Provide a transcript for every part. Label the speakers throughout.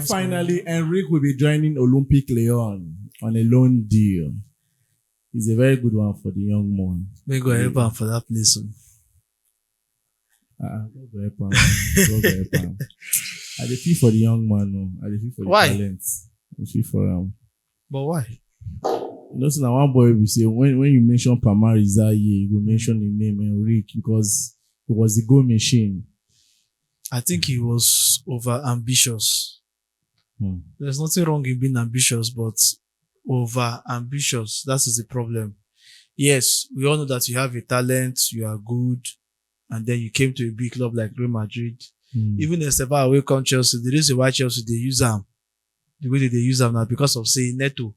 Speaker 1: Finally, Enrique will be joining Olympic Lyon on a loan deal. It's a very good one for the young man.
Speaker 2: May God help him for that place.
Speaker 1: God go help him. God go help him. I dey feel for the young man. No. I dey feel for the
Speaker 2: Why?
Speaker 1: talent. I dey feel for him.
Speaker 2: But why?
Speaker 1: You know, so now one boy will say when you mention Pamariza, you will mention the name Enrique because it was the goal machine.
Speaker 2: I think he was over ambitious. There's nothing wrong in being ambitious, but over ambitious, that is the problem. Yes, we all know that you have a talent, you are good, and then you came to a big club like Real Madrid. Even Esteban away come Chelsea, the reason why Chelsea they use him, the way they use him now because of saying Neto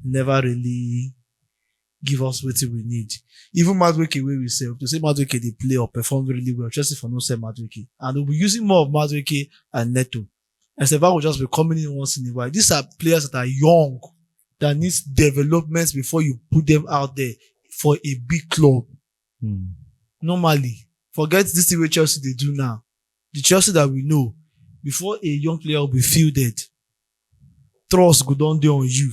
Speaker 2: never really give us what we need. Even Madueke where we say to say Madueke they play or perform really well, Chelsea for no say Madueke, and we'll be using more of Madueke and Neto. Esteban will just be coming in once in a while. These are players that are young, that needs developments before you put them out there for a big club. Normally, forget this way Chelsea they do now. The Chelsea that we know, before a young player will be fielded, trust go down there on you.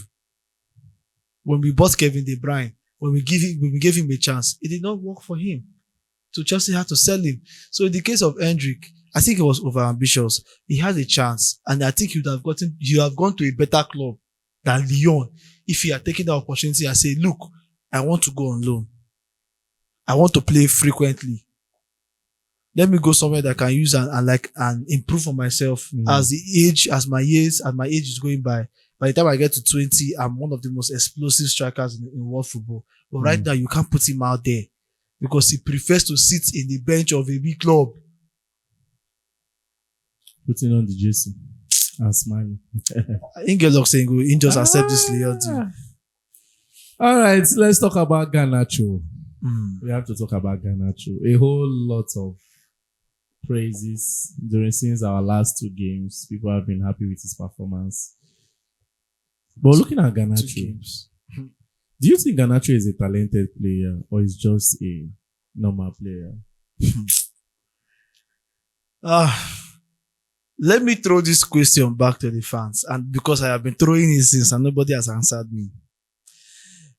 Speaker 2: When we bought Kevin De Bruyne, when we gave him a chance, it did not work for him. So Chelsea had to sell him. So in the case of Enrique, I think he was over ambitious. He had a chance, and I think you have gone to a better club than Lyon if he had taken the opportunity and say, look, I want to go on loan. I want to play frequently. Let me go somewhere that I can use and improve on myself as my age is going by. By the time I get to 20, I'm one of the most explosive strikers in world football. But right now, you can't put him out there because he prefers to sit in the bench of a big club.
Speaker 1: Putting on the jersey and smiling.
Speaker 2: Ingelok saying, "Go, just accept this Lyon deal."
Speaker 1: All right, let's talk about Garnacho. We have to talk about Garnacho. A whole lot of praises since our last two games. People have been happy with his performance. But looking at Garnacho, do you think Garnacho is a talented player or is just a normal player?
Speaker 2: Let me throw this question back to the fans, and because I have been throwing it since and nobody has answered me.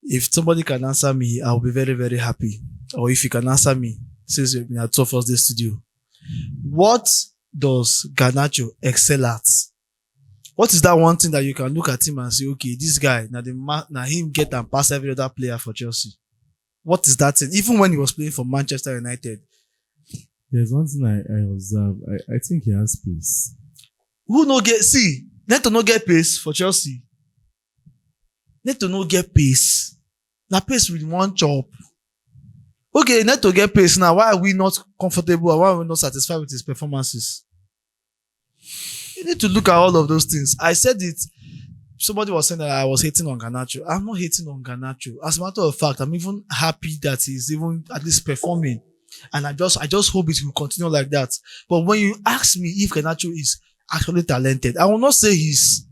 Speaker 2: If somebody can answer me, I'll be very, very happy. Or if you can answer me, since you've been at 12 First Day Studio, what does Garnacho excel at? What is that one thing that you can look at him and say, okay, this guy, now him get and pass every other player for Chelsea? What is that thing? Even when he was playing for Manchester United.
Speaker 1: There's one thing I observe. I think he has pace.
Speaker 2: Neto no get pace for Chelsea. Neto no get pace. Now pace with one chop. Okay, Neto get pace now. Why are we not comfortable? Or why are we not satisfied with his performances? You need to look at all of those things. I said it. Somebody was saying that I was hating on Garnacho. I'm not hating on Garnacho. As a matter of fact, I'm even happy that he's even at least performing. And I just hope it will continue like that. But when you ask me if Garnacho is actually talented, I will not say he's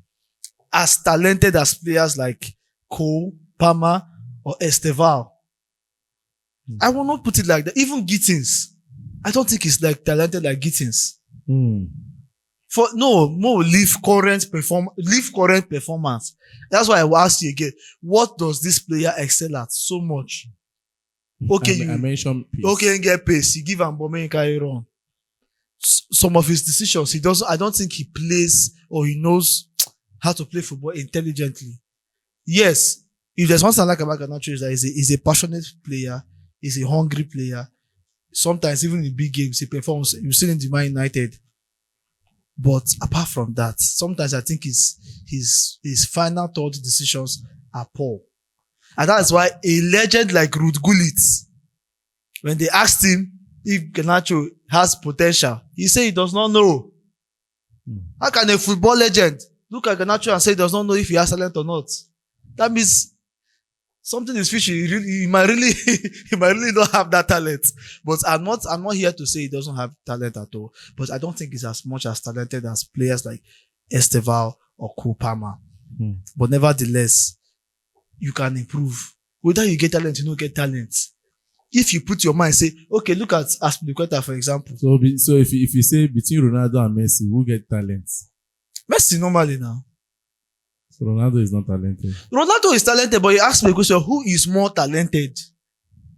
Speaker 2: as talented as players like Cole, Palmer, or Esteval. I will not put it like that. Even Gittins, I don't think he's like talented like Gittins. Leave current performance. That's why I will ask you again. What does this player excel at so much? Okay,
Speaker 1: I mentioned pace.
Speaker 2: Okay, get pace. You give him bomb and carry on. Some of his decisions, he doesn't. I don't think he plays or he knows how to play football intelligently. Yes, if there's one thing I like about Garnacho is that he's a passionate player. He's a hungry player. Sometimes even in big games he performs. You've seen in the Man United. But apart from that, sometimes I think his final thought decisions are poor. And that's why a legend like Ruud Gullit, when they asked him if Garnacho has potential, he said he does not know. How can a football legend look at Garnacho and say he does not know if he has talent or not? That means something is fishy. He might really not have that talent. But I'm not here to say he doesn't have talent at all. But I don't think he's as much as talented as players like Esteval or Cole Palmer. But nevertheless, you can improve. Whether you get talent, you don't get talent. If you put your mind, say, okay, look at Aspilicueta, for example.
Speaker 1: So if you say between Ronaldo and Messi, who get talent?
Speaker 2: Messi normally now.
Speaker 1: So Ronaldo is not talented.
Speaker 2: Ronaldo is talented, but you ask me a question, who is more talented?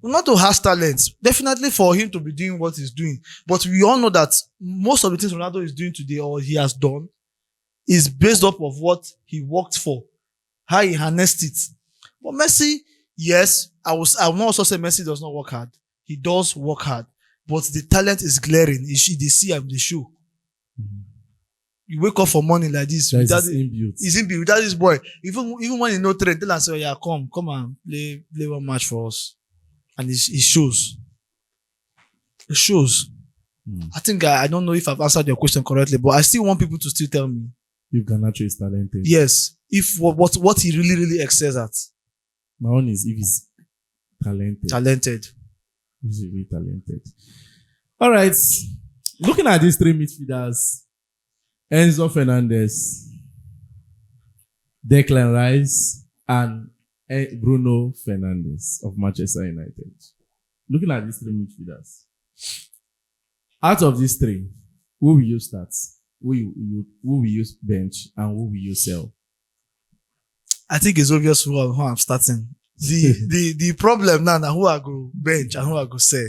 Speaker 2: Ronaldo has talent, definitely for him to be doing what he's doing. But we all know that most of the things Ronaldo is doing today or he has done is based off of what he worked for, how he harnessed it. But Messi, yes, I will not also say Messi does not work hard. He does work hard, but the talent is glaring. They see and they show.
Speaker 1: Mm-hmm.
Speaker 2: You wake up for morning like this.
Speaker 1: That is inbuilt.
Speaker 2: He's inbuilt without this boy. Even when he no train, tell us, say, oh, yeah, come and play one match for us. And it shows. It shows. I think I don't know if I've answered your question correctly, but I still want people to still tell me.
Speaker 1: If Garnacho is talented.
Speaker 2: Yes. If what he really, really excels at.
Speaker 1: My own is if he's talented.
Speaker 2: Talented.
Speaker 1: He's really talented. All right. Looking at these three midfielders, Enzo Fernandez, Declan Rice, and Bruno Fernandes of Manchester United. Looking at these three midfielders, out of these three, who will you start? Who will you bench and who will you sell?
Speaker 2: I think it's obvious who I'm starting. The problem now who I go bench and who I go sell.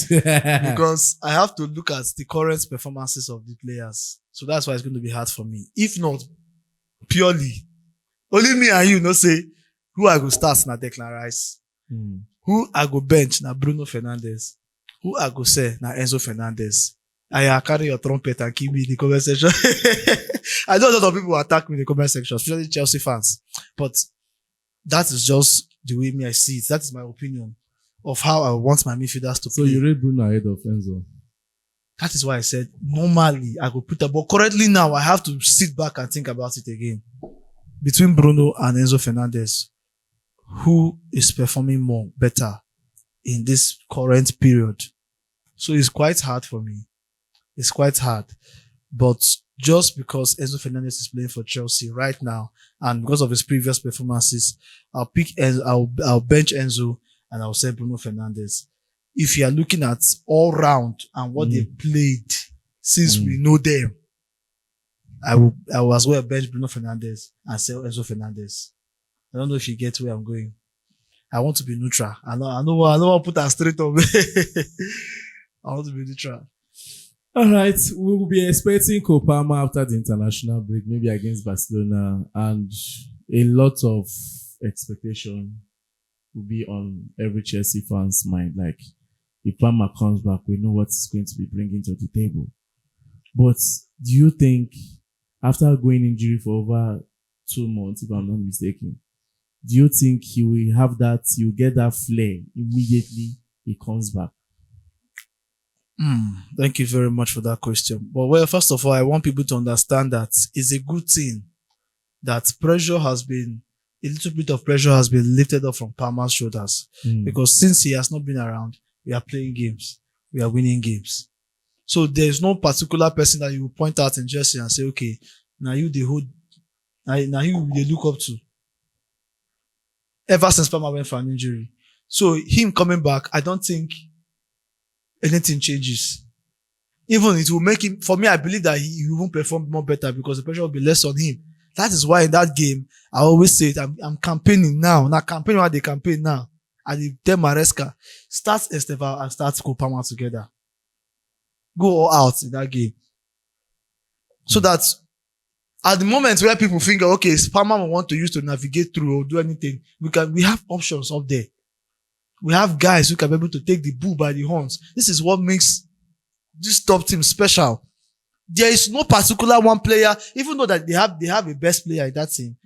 Speaker 2: Because I have to look at the current performances of the players. So that's why it's going to be hard for me. If not, purely, only me and you say who I go start na Declan Rice. Who I go bench na Bruno Fernandes. Who I go sell na Enzo Fernandez. I carry your trumpet and keep me in the comment section. I know a lot of people attack me in the comment section, especially Chelsea fans. But that is just the way me I see it. That is my opinion of how I want my midfielders to play.
Speaker 1: So you rate Bruno ahead of Enzo?
Speaker 2: That is why I said normally I go put that, but currently now I have to sit back and think about it again. Between Bruno and Enzo Fernandez, who is performing better in this current period? So it's quite hard for me. It's quite hard. But just because Enzo Fernandez is playing for Chelsea right now, and because of his previous performances, I'll bench Enzo and I'll say Bruno Fernandes. If you are looking at all round and what they played since we know them, I will as well bench Bruno Fernandes and sell Enzo Fernandez. I don't know if you get where I'm going. I want to be neutral. I don't want to put that straight on me. I want to be neutral.
Speaker 1: All right. We will be expecting Kopama after the international break, maybe against Barcelona, and a lot of expectation will be on every Chelsea fan's mind. Like, if Palmer comes back, we know what he's going to be bringing to the table. But do you think, after going injury for over 2 months, if I'm not mistaken, do you think he will have that, he will get that flair immediately he comes back?
Speaker 2: Thank you very much for that question. But well, first of all, I want people to understand that it's a good thing that a little bit of pressure has been lifted up from Palmer's shoulders. Because since he has not been around, we are playing games. We are winning games. So there's no particular person that you will point out in Chelsea and say, okay, now you they look up to. Ever since Palmer went for an injury. So him coming back, I don't think anything changes. Even it will make him, for me, I believe that he will perform more better because the pressure will be less on him. That is why in that game, I always say it, I'm campaigning now. Now campaigning while they campaign now. And they tell Maresca, start Esteval and start Kopama together. Go all out in that game. So that at the moment where people think, okay, Palmer will want to use to navigate through or do anything, we have options up there. We have guys who can be able to take the bull by the horns. This is what makes this top team special. There is no particular one player, even though that they have a best player in that team.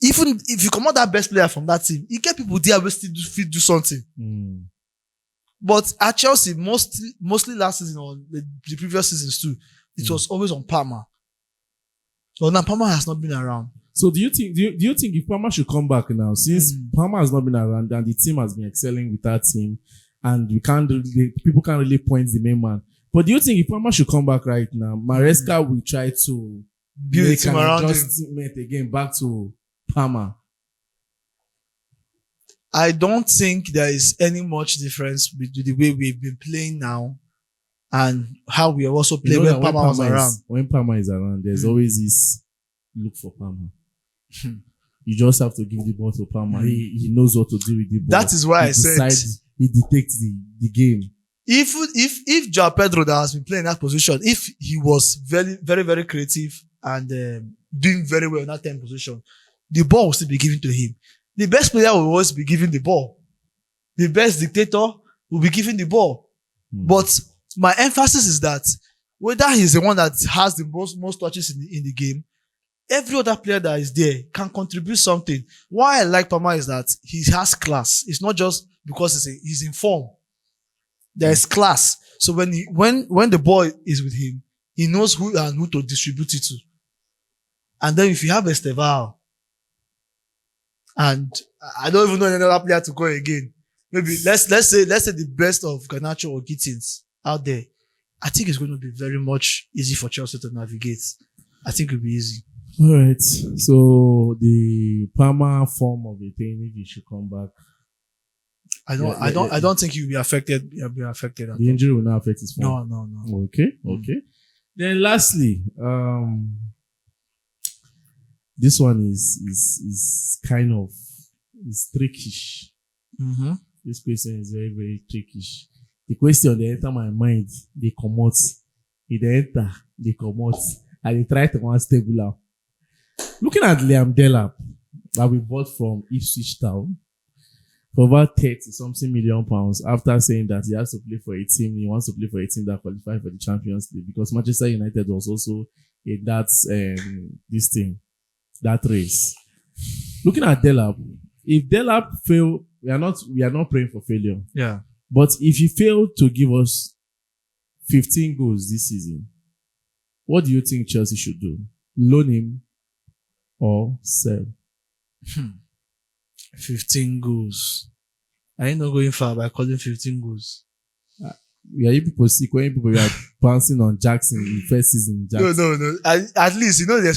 Speaker 2: Even if you come out that best player from that team, you get people there who still do something. But at Chelsea, mostly last season or the previous seasons too, it was always on Palmer. Well, now Palmer has not been around.
Speaker 1: So do you think if Palmer should come back now, since Palmer has not been around and the team has been excelling with that team, and people can't really point the main man. But do you think if Palmer should come back right now, Maresca will try to
Speaker 2: build a team around him
Speaker 1: again back to Palmer?
Speaker 2: I don't think there is any much difference between the way we've been playing now and how we also play
Speaker 1: You know
Speaker 2: when
Speaker 1: that
Speaker 2: Palmer was around.
Speaker 1: When Palmer is around, there's always this look for Palmer. You just have to give the ball to Palmer. He knows what to do with the ball.
Speaker 2: That is why I said
Speaker 1: he dictates the game.
Speaker 2: If Joao Pedro that has been playing that position, if he was very, very, very creative and doing very well in that 10 position, the ball will still be given to him. The best player will always be given the ball. The best dictator will be given the ball. But my emphasis is that whether he's the one that has the most touches in the game, every other player that is there can contribute something. Why I like Palmer is that he has class. It's not just because he's in form. There is class. So when the ball is with him, he knows who to distribute it to. And then if you have Estevao, and I don't even know any other player to go again. Maybe let's say the best of Garnacho or Gittins out there. I think it's going to be very much easy for Chelsea to navigate. I think it'll be easy.
Speaker 1: All right. So the Palmer form of the thing, if he should come back,
Speaker 2: I don't think he'll be affected. He'll be affected.
Speaker 1: The injury will not affect his form.
Speaker 2: No.
Speaker 1: Okay. Then lastly, this one is kind of trickish.
Speaker 2: Mm-hmm.
Speaker 1: This question is very, very trickish. The question they enter my mind, they come out. They enter, they come out, and they try to one stable out. Looking at Liam Delap that we bought from Ipswich Town for about 30-something million pounds after saying that he has to play for a team, he wants to play for a team that qualified for the Champions League because Manchester United was also in that that race. Looking at Delap, if Delap fail, we are not praying for failure.
Speaker 2: Yeah.
Speaker 1: But if he failed to give us 15 goals this season, what do you think Chelsea should do? Loan him or sell?
Speaker 2: 15 goals. I ain't not going far by calling 15 goals.
Speaker 1: Yeah, you people sick when people were bouncing on Jackson in the first season. Jackson.
Speaker 2: No. At least, the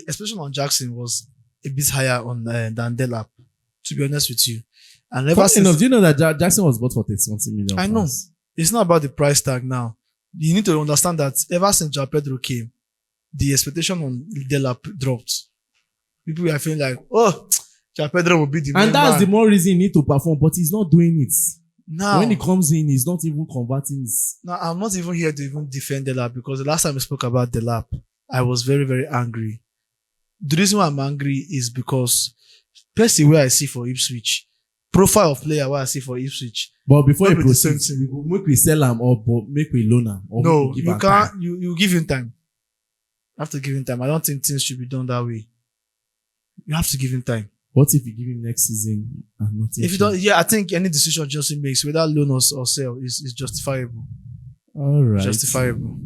Speaker 2: expectation on Jackson was a bit higher than Delap, to be honest with you. And ever since,
Speaker 1: do you know that Jackson was bought for 30 million?
Speaker 2: I know. It's not about the price tag now. You need to understand that ever since Joao Pedro came, the expectation on Delap dropped. People were feeling like, oh, Joao Pedro will be the main
Speaker 1: and that's
Speaker 2: man.
Speaker 1: the more reason he need to perform, but he's not doing it.
Speaker 2: Now,
Speaker 1: when he comes in, he's not even converting this.
Speaker 2: Now, I'm not even here to even defend Delap because the last time we spoke about Delap, I was very, very angry. The reason why I'm angry is because Percy, where I see for Ipswich, profile of player where I see for Ipswich.
Speaker 1: But before you proceed,
Speaker 2: make
Speaker 1: we sell him or make we loan him.
Speaker 2: No, you can't. You give him time. You have to give him time. I don't think things should be done that way. You have to give him time.
Speaker 1: What if you give him next season and nothing?
Speaker 2: If you don't, I think any decision Chelsea makes, whether loan or sell, is justifiable.
Speaker 1: All right.
Speaker 2: Justifiable.